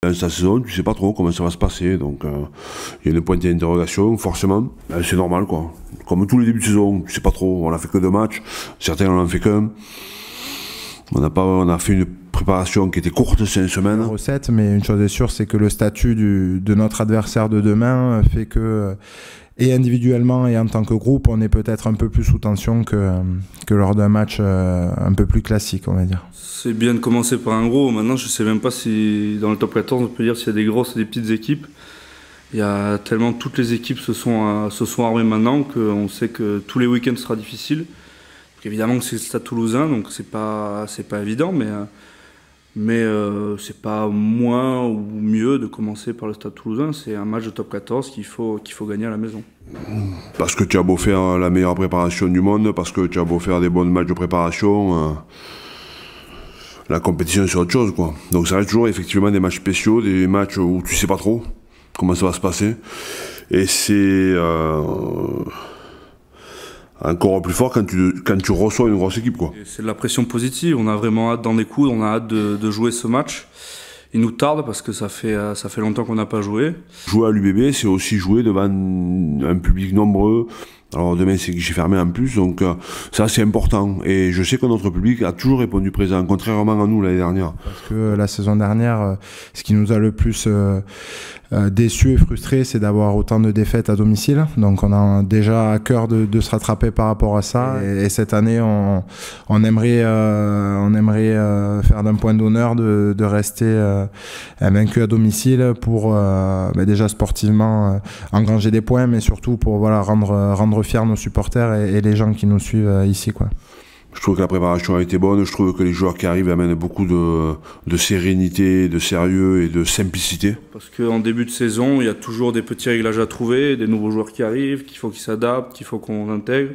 lance la saison, tu sais pas trop comment ça va se passer, donc il y a une pointe d'interrogation, forcément. C'est normal, quoi. Comme tous les débuts de saison, tu sais pas trop, on a fait que 2 matchs, certains en ont fait qu'un. On a fait une préparation qui était courte, 5 semaines. Recette, mais une chose est sûre, c'est que le statut de notre adversaire de demain fait que, et individuellement et en tant que groupe, on est peut-être un peu plus sous tension que lors d'un match un peu plus classique, on va dire. C'est bien de commencer par un gros. Maintenant, je sais même pas si dans le top 14, on peut dire s'il y a des grosses et des petites équipes. Il y a tellement toutes les équipes se sont armées maintenant qu'on sait que tous les week-ends sera difficile. Donc, évidemment que c'est le Stade Toulousain, donc c'est pas évident, mais c'est pas moins ou mieux de commencer par le Stade Toulousain. C'est un match de top 14 qu'il faut gagner à la maison. Parce que tu as beau faire la meilleure préparation du monde, parce que tu as beau faire des bons matchs de préparation, la compétition c'est autre chose, quoi. Donc ça reste toujours effectivement des matchs spéciaux, des matchs où tu sais pas trop comment ça va se passer. Et c'est encore plus fort quand tu reçois une grosse équipe, quoi. C'est de la pression positive, on a vraiment hâte d'en découdre, on a hâte de jouer ce match. Il nous tarde parce que ça fait longtemps qu'on n'a pas joué. Jouer à l'UBB, c'est aussi jouer devant un public nombreux. Alors demain c'est guichet fermé en plus, donc ça c'est important. Et je sais que notre public a toujours répondu présent, contrairement à nous l'année dernière. Parce que la saison dernière, ce qui nous a le plus déçus et frustrés, c'est d'avoir autant de défaites à domicile. Donc on a déjà à cœur de se rattraper par rapport à ça. Et cette année, on aimerait faire d'un point d'honneur de rester invaincu à domicile pour déjà sportivement engranger des points, mais surtout pour rendre fiers nos supporters et les gens qui nous suivent ici, quoi. Je trouve que la préparation a été bonne, je trouve que les joueurs qui arrivent amènent beaucoup de sérénité, de sérieux et de simplicité. Parce qu'en début de saison, il y a toujours des petits réglages à trouver, des nouveaux joueurs qui arrivent, qu'il faut qu'ils s'adaptent, qu'il faut qu'on intègre.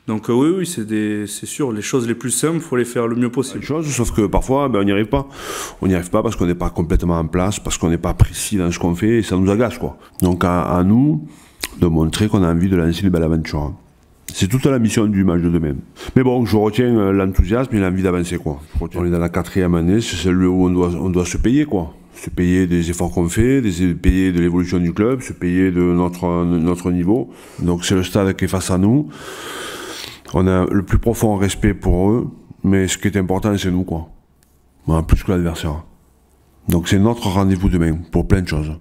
Donc oui, c'est sûr, les choses les plus simples, il faut les faire le mieux possible. Sauf que parfois, on n'y arrive pas. On n'y arrive pas parce qu'on n'est pas complètement en place, parce qu'on n'est pas précis dans ce qu'on fait, et ça nous agace, quoi. Donc à nous de montrer qu'on a envie de lancer une belle aventure. C'est toute la mission du match de demain. Mais bon, je retiens l'enthousiasme et l'envie d'avancer, quoi. On est dans la 4e année, c'est celle où on doit se payer, quoi. Se payer des efforts qu'on fait, payer de l'évolution du club, se payer de notre niveau. Donc c'est le stade qui est face à nous. On a le plus profond respect pour eux, mais ce qui est important, c'est nous, quoi. Plus que l'adversaire. Donc c'est notre rendez-vous demain, pour plein de choses.